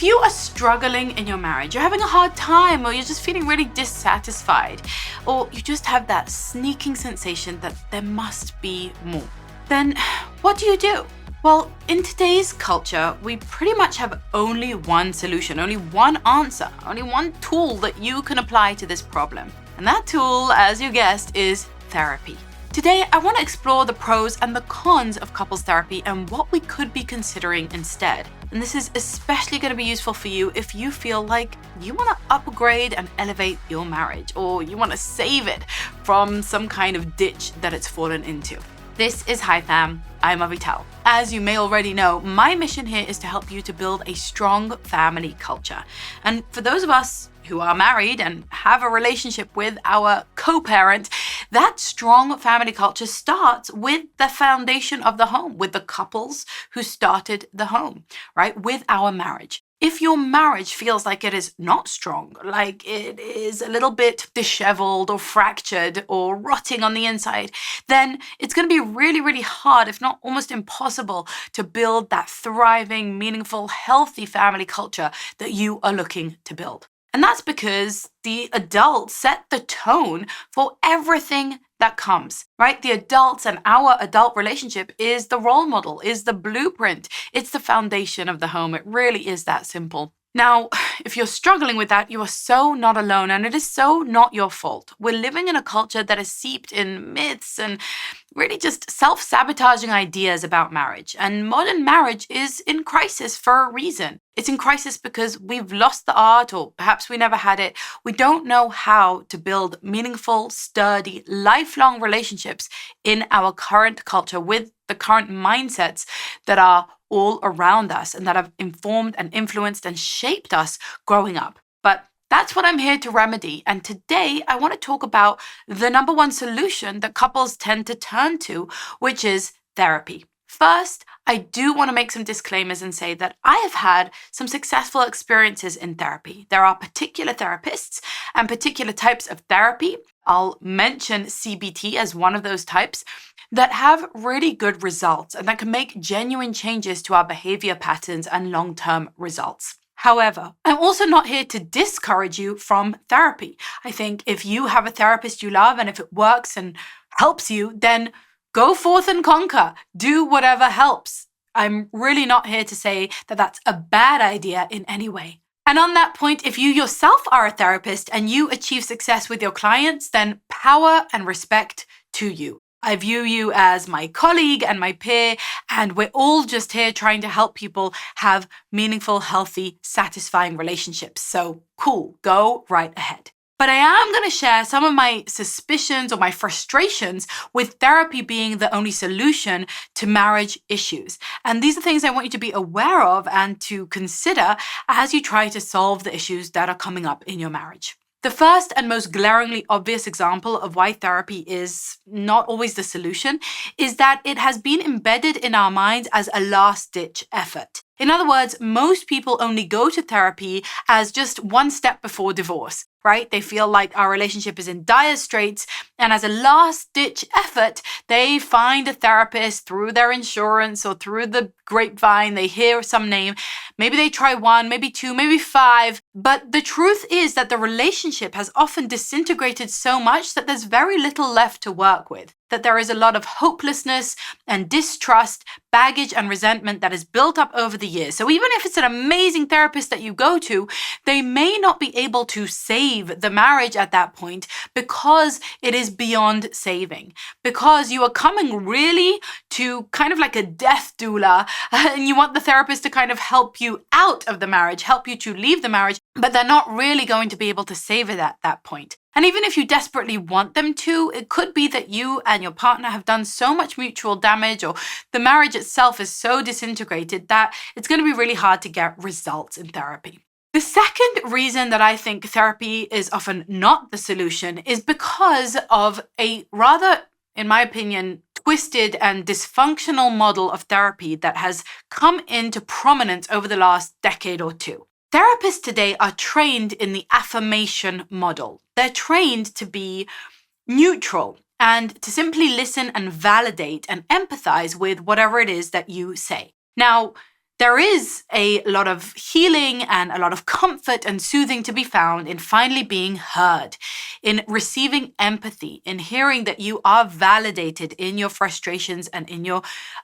If you are struggling in your marriage, you're having a hard time, or you're just feeling really dissatisfied, or you just have that sneaking sensation that there must be more, then what do you do? Well, in today's culture, we pretty much have only one solution, only one answer, only one tool that you can apply to this problem. And that tool, as you guessed, is therapy. Today, I want to explore the pros and the cons of couples therapy and what we could be considering instead. And this is especially going to be useful for you if you feel like you want to upgrade and elevate your marriage, or you want to save it from some kind of ditch that it's fallen into. This is Hi Fam, I'm Avital. As you may already know, my mission here is to help you to build a strong family culture. And for those of us who are married and have a relationship with our co-parent, that strong family culture starts with the foundation of the home, with the couples who started the home, right? With our marriage. If your marriage feels like it is not strong, like it is a little bit disheveled or fractured or rotting on the inside, then it's going to be really, really hard, if not almost impossible, to build that thriving, meaningful, healthy family culture that you are looking to build. And that's because the adults set the tone for everything that comes, right? The adults and our adult relationship is the role model, is the blueprint. It's the foundation of the home. It really is that simple. Now, if you're struggling with that, you are so not alone, and it is so not your fault. We're living in a culture that is seeped in myths and really just self-sabotaging ideas about marriage. And modern marriage is in crisis for a reason. It's in crisis because we've lost the art, or perhaps we never had it. We don't know how to build meaningful, sturdy, lifelong relationships in our current culture with the current mindsets that are all around us and that have informed and influenced and shaped us growing up. But that's what I'm here to remedy. And today I want to talk about the number one solution that couples tend to turn to, which is therapy. First, I do want to make some disclaimers and say that I have had some successful experiences in therapy. There are particular therapists and particular types of therapy. I'll mention CBT as one of those types that have really good results and that can make genuine changes to our behavior patterns and long-term results. However, I'm also not here to discourage you from therapy. I think if you have a therapist you love and if it works and helps you, then go forth and conquer. Do whatever helps. I'm really not here to say that that's a bad idea in any way. And on that point, if you yourself are a therapist and you achieve success with your clients, then power and respect to you. I view you as my colleague and my peer, and we're all just here trying to help people have meaningful, healthy, satisfying relationships. So cool, go right ahead. But I am going to share some of my suspicions or my frustrations with therapy being the only solution to marriage issues. And these are things I want you to be aware of and to consider as you try to solve the issues that are coming up in your marriage. The first and most glaringly obvious example of why therapy is not always the solution is that it has been embedded in our minds as a last-ditch effort. In other words, most people only go to therapy as just one step before divorce, right? They feel like our relationship is in dire straits, and as a last-ditch effort, they find a therapist through their insurance or through the grapevine. They hear some name. Maybe they try one, maybe two, maybe five. But the truth is that the relationship has often disintegrated so much that there's very little left to work with, that there is a lot of hopelessness and distrust, baggage and resentment that is built up over the years. So even if it's an amazing therapist that you go to, they may not be able to save the marriage at that point because it is beyond saving. Because you are coming really to kind of like a death doula, and you want the therapist to kind of help you out of the marriage, help you to leave the marriage, but they're not really going to be able to save it at that point. And even if you desperately want them to, it could be that you and your partner have done so much mutual damage, or the marriage itself is so disintegrated that it's going to be really hard to get results in therapy. The second reason that I think therapy is often not the solution is because of a rather, in my opinion, twisted and dysfunctional model of therapy that has come into prominence over the last decade or two. Therapists today are trained in the affirmation model. They're trained to be neutral and to simply listen and validate and empathize with whatever it is that you say. Now, There is a lot of healing and a lot of comfort and soothing to be found in finally being heard, in receiving empathy, in hearing that you are validated in your frustrations and in your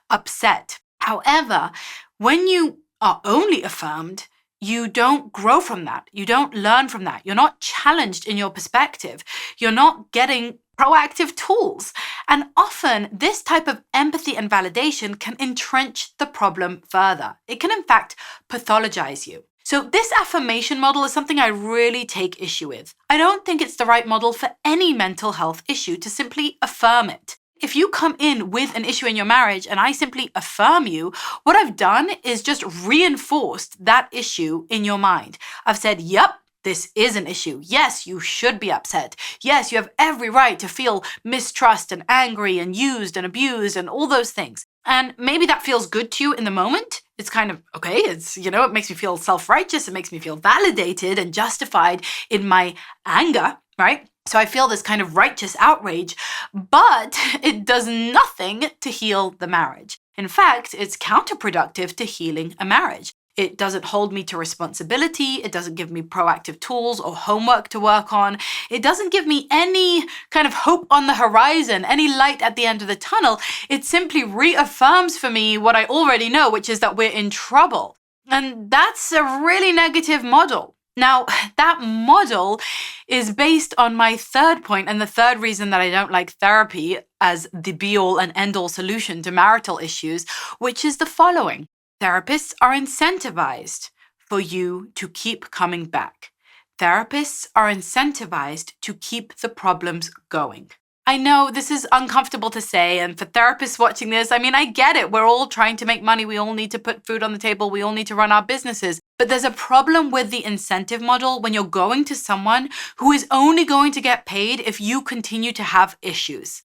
upset. However, when you are only affirmed, you don't grow from that. You don't learn from that. You're not challenged in your perspective. You're not getting proactive tools. And often this type of empathy and validation can entrench the problem further. It can in fact pathologize you. So this affirmation model is something I really take issue with. I don't think it's the right model for any mental health issue to simply affirm it. If you come in with an issue in your marriage and I simply affirm you, what I've done is just reinforced that issue in your mind. I've said, yep, this is an issue. Yes, you should be upset. Yes, you have every right to feel mistrust and angry and used and abused and all those things. And maybe that feels good to you in the moment. It's kind of, okay, it makes me feel self-righteous. It makes me feel validated and justified in my anger, right? So I feel this kind of righteous outrage, but it does nothing to heal the marriage. In fact, it's counterproductive to healing a marriage. It doesn't hold me to responsibility. It doesn't give me proactive tools or homework to work on. It doesn't give me any kind of hope on the horizon, any light at the end of the tunnel. It simply reaffirms for me what I already know, which is that we're in trouble. And that's a really negative model. Now, that model is based on my third point, and the third reason that I don't like therapy as the be-all and end-all solution to marital issues, which is the following. Therapists are incentivized for you to keep coming back. Therapists are incentivized to keep the problems going. I know this is uncomfortable to say, and for therapists watching this, I get it. We're all trying to make money. We all need to put food on the table. We all need to run our businesses. But there's a problem with the incentive model when you're going to someone who is only going to get paid if you continue to have issues.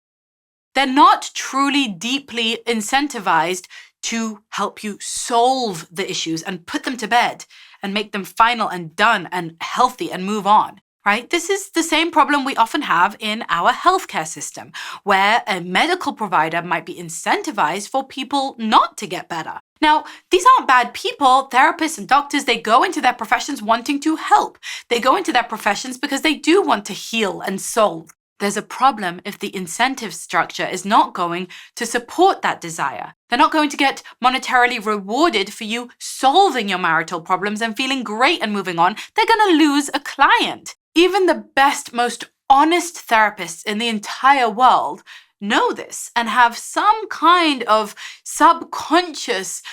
They're not truly deeply incentivized to help you solve the issues and put them to bed and make them final and done and healthy and move on. Right? This is the same problem we often have in our healthcare system, where a medical provider might be incentivized for people not to get better. Now, these aren't bad people. Therapists and doctors, they go into their professions wanting to help. They go into their professions because they do want to heal and solve. There's a problem if the incentive structure is not going to support that desire. They're not going to get monetarily rewarded for you solving your marital problems and feeling great and moving on. They're going to lose a client. Even the best, most honest therapists in the entire world know this and have some kind of subconscious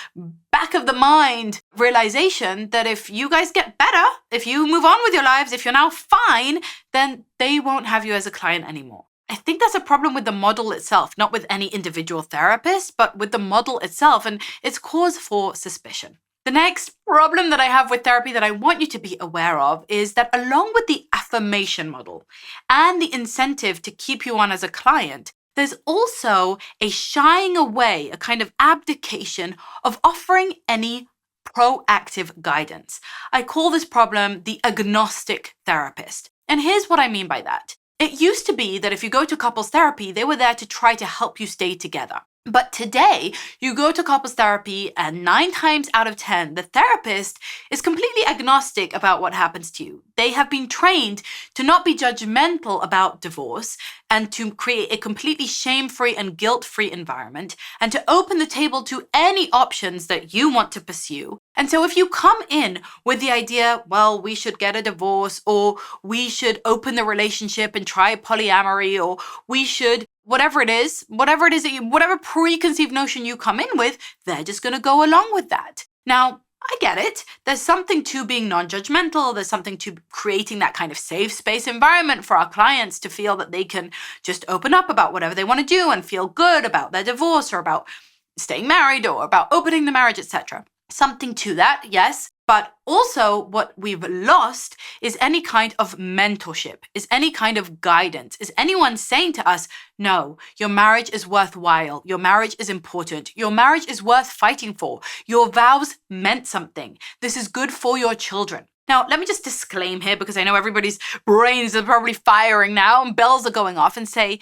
back of the mind realization that if you guys get better, if you move on with your lives, if you're now fine, then they won't have you as a client anymore. I think that's a problem with the model itself, not with any individual therapist, but with the model itself, and it's cause for suspicion. The next problem that I have with therapy that I want you to be aware of is that along with the affirmation model and the incentive to keep you on as a client, there's also a shying away, a kind of abdication of offering any proactive guidance. I call this problem the agnostic therapist. And here's what I mean by that. It used to be that if you go to couples therapy, they were there to try to help you stay together. But today, you go to couples therapy and 9 times out of 10, the therapist is completely agnostic about what happens to you. They have been trained to not be judgmental about divorce and to create a completely shame-free and guilt-free environment and to open the table to any options that you want to pursue. And so if you come in with the idea, well, we should get a divorce, or we should open the relationship and try polyamory, or we should whatever it is whatever preconceived notion you come in with, they're just going to go along with that. Now, I get it. There's something to being non-judgmental. There's something to creating that kind of safe space environment for our clients to feel that they can just open up about whatever they want to do and feel good about their divorce or about staying married or about opening the marriage, etc. Something to that, yes. But also what we've lost is any kind of mentorship, is any kind of guidance, is anyone saying to us, no, your marriage is worthwhile, your marriage is important, your marriage is worth fighting for, your vows meant something, this is good for your children. Now, let me just disclaim here, because I know everybody's brains are probably firing now and bells are going off, and say,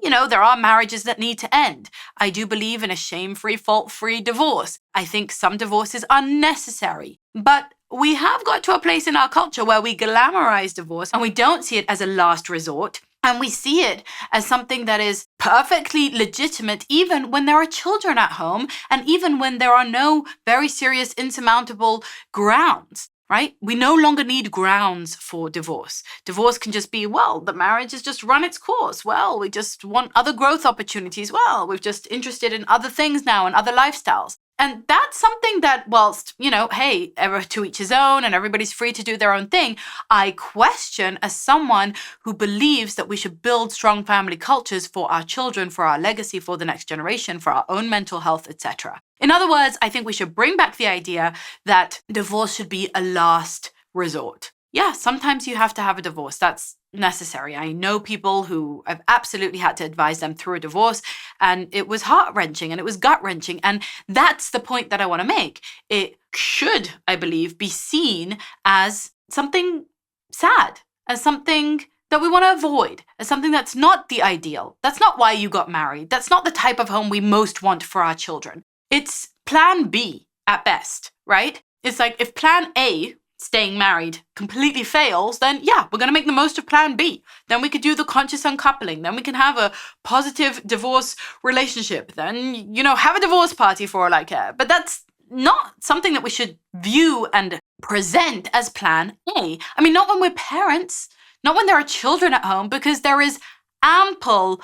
there are marriages that need to end. I do believe in a shame-free, fault-free divorce. I think some divorces are necessary. But we have got to a place in our culture where we glamorize divorce and we don't see it as a last resort. And we see it as something that is perfectly legitimate, even when there are children at home and even when there are no very serious, insurmountable grounds, right? We no longer need grounds for divorce. Divorce can just be, well, the marriage has just run its course. Well, we just want other growth opportunities. Well, we're just interested in other things now and other lifestyles. And that's something that, whilst, hey, ever to each his own and everybody's free to do their own thing, I question as someone who believes that we should build strong family cultures for our children, for our legacy, for the next generation, for our own mental health, etc. In other words, I think we should bring back the idea that divorce should be a last resort. Yeah, sometimes you have to have a divorce. That's necessary. I know people who I've absolutely had to advise them through a divorce, and it was heart-wrenching and it was gut-wrenching. And that's the point that I want to make. It should, I believe, be seen as something sad, as something that we want to avoid, as something that's not the ideal. That's not why you got married. That's not the type of home we most want for our children. It's plan B at best, right? It's like if plan A, staying married, completely fails, then yeah, we're going to make the most of plan B. Then we could do the conscious uncoupling. Then we can have a positive divorce relationship. Then, have a divorce party for all I care. But that's not something that we should view and present as plan A. I mean, not when we're parents, not when there are children at home, because there is ample,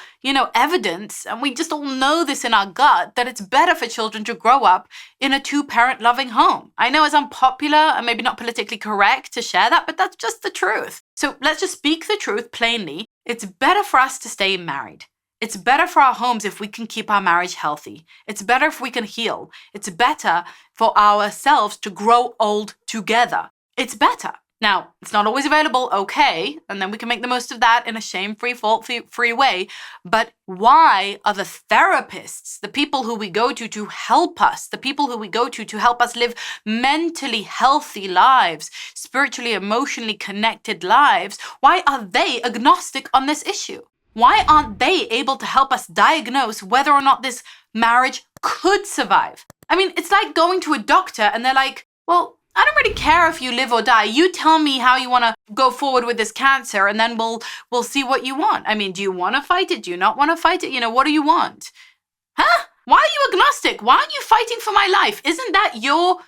evidence, and we just all know this in our gut, that it's better for children to grow up in a two-parent loving home. I know it's unpopular and maybe not politically correct to share that, but that's just the truth. So let's just speak the truth plainly. It's better for us to stay married. It's better for our homes if we can keep our marriage healthy. It's better if we can heal. It's better for ourselves to grow old together. It's better. Now, it's not always available, okay, and then we can make the most of that in a shame-free, fault-free way. But why are the therapists, the people who we go to help us, the people who we go to help us live mentally healthy lives, spiritually, emotionally connected lives, why are they agnostic on this issue? Why aren't they able to help us diagnose whether or not this marriage could survive? I mean, it's like going to a doctor and they're like, well, I don't really care if you live or die. You tell me how you want to go forward with this cancer, and then we'll see what you want. I mean, do you want to fight it? Do you not want to fight it? What do you want? Huh? Why are you agnostic? Why aren't you fighting for my life? Isn't that your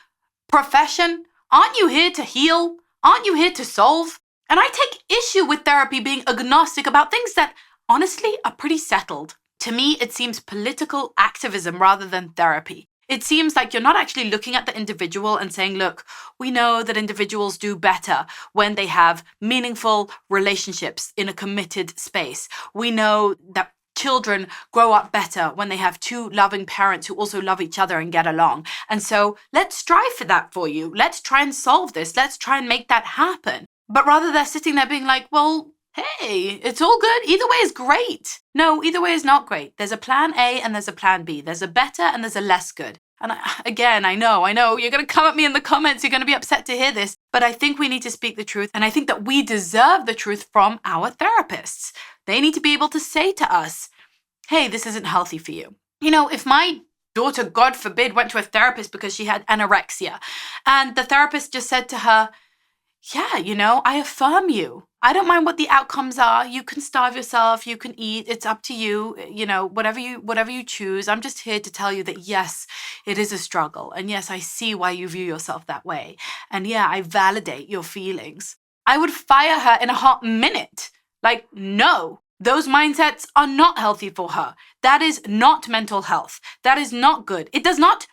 profession? Aren't you here to heal? Aren't you here to solve? And I take issue with therapy being agnostic about things that honestly are pretty settled. To me, it seems political activism rather than therapy. It seems like you're not actually looking at the individual and saying, look, we know that individuals do better when they have meaningful relationships in a committed space. We know that children grow up better when they have two loving parents who also love each other and get along. And so let's strive for that for you. Let's try and solve this. Let's try and make that happen. But rather they're sitting there being like, well, hey, it's all good. Either way is great. No, either way is not great. There's a plan A and there's a plan B. There's a better and there's a less good. And I know, you're going to come at me in the comments. You're going to be upset to hear this. But I think we need to speak the truth. And I think that we deserve the truth from our therapists. They need to be able to say to us, hey, this isn't healthy for you. If my daughter, God forbid, went to a therapist because she had anorexia, and the therapist just said to her, yeah, I affirm you. I don't mind what the outcomes are. You can starve yourself. You can eat. It's up to you. Whatever you choose. I'm just here to tell you that, yes, it is a struggle. And yes, I see why you view yourself that way. And yeah, I validate your feelings. I would fire her in a hot minute. Like, no, those mindsets are not healthy for her. That is not mental health. That is not good. It does not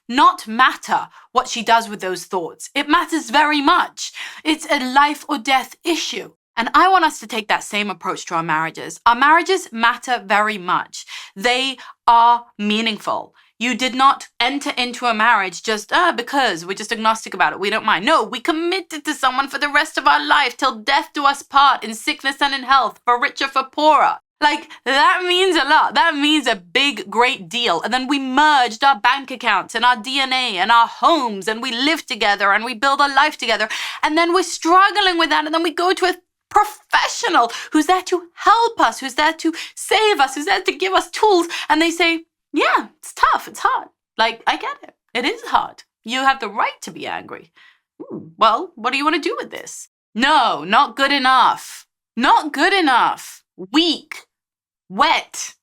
matter what she does with those thoughts. It matters very much. It's a life or death issue. And I want us to take that same approach to our marriages. Our marriages matter very much. They are meaningful. You did not enter into a marriage just because we're just agnostic about it. We don't mind. No, we committed to someone for the rest of our life till death do us part, in sickness and in health, for richer, for poorer. Like, that means a lot. That means a big, great deal. And then we merged our bank accounts and our DNA and our homes, and we live together and we build a life together. And then we're struggling with that. And then we go to a professional who's there to help us, who's there to save us, who's there to give us tools. And they say, yeah, it's tough, it's hard. Like, I get it. It is hard. You have the right to be angry. Well, what do you want to do with this? No, not good enough. Not good enough. Weak. Wet.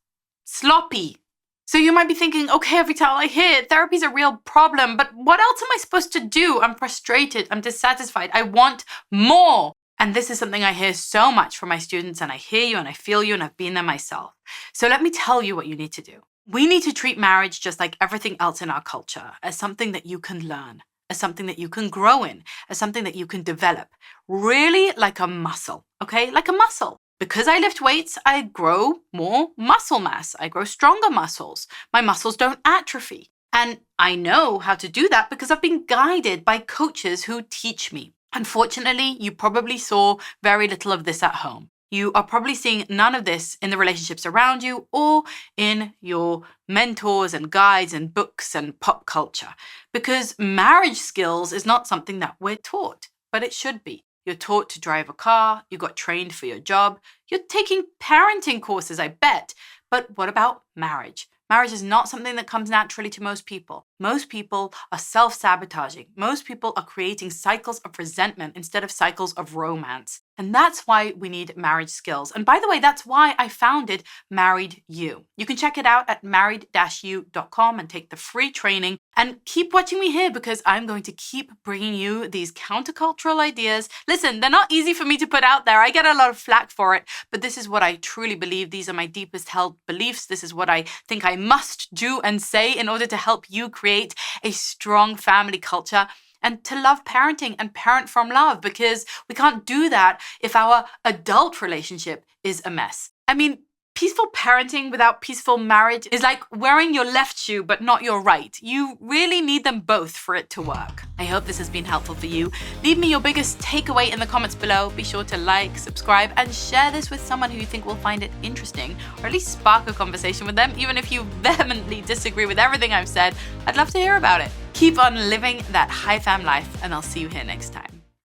Sloppy. So you might be thinking, okay, every time I hear therapy's a real problem, but what else am I supposed to do? I'm frustrated. I'm dissatisfied. I want more. And this is something I hear so much from my students, and I hear you and I feel you and I've been there myself. So let me tell you what you need to do. We need to treat marriage just like everything else in our culture, as something that you can learn, as something that you can grow in, as something that you can develop, really like a muscle, okay? Like a muscle. Because I lift weights, I grow more muscle mass. I grow stronger muscles. My muscles don't atrophy. And I know how to do that because I've been guided by coaches who teach me. Unfortunately, you probably saw very little of this at home. You are probably seeing none of this in the relationships around you or in your mentors and guides and books and pop culture. Because marriage skills is not something that we're taught, but it should be. You're taught to drive a car, you got trained for your job, you're taking parenting courses, I bet. But what about marriage? Marriage is not something that comes naturally to most people. Most people are self-sabotaging. Most people are creating cycles of resentment instead of cycles of romance. And that's why we need marriage skills. And by the way, that's why I founded Married You. You can check it out at married-you.com and take the free training. And keep watching me here because I'm going to keep bringing you these countercultural ideas. Listen, they're not easy for me to put out there. I get a lot of flack for it, but this is what I truly believe. These are my deepest held beliefs. This is what I think I must do and say in order to help you create a strong family culture and to love parenting and parent from love, because we can't do that if our adult relationship is a mess. I mean, peaceful parenting without peaceful marriage is like wearing your left shoe but not your right. You really need them both for it to work. I hope this has been helpful for you. Leave me your biggest takeaway in the comments below. Be sure to like, subscribe, and share this with someone who you think will find it interesting, or at least spark a conversation with them. Even if you vehemently disagree with everything I've said, I'd love to hear about it. Keep on living that high fam life, and I'll see you here next time.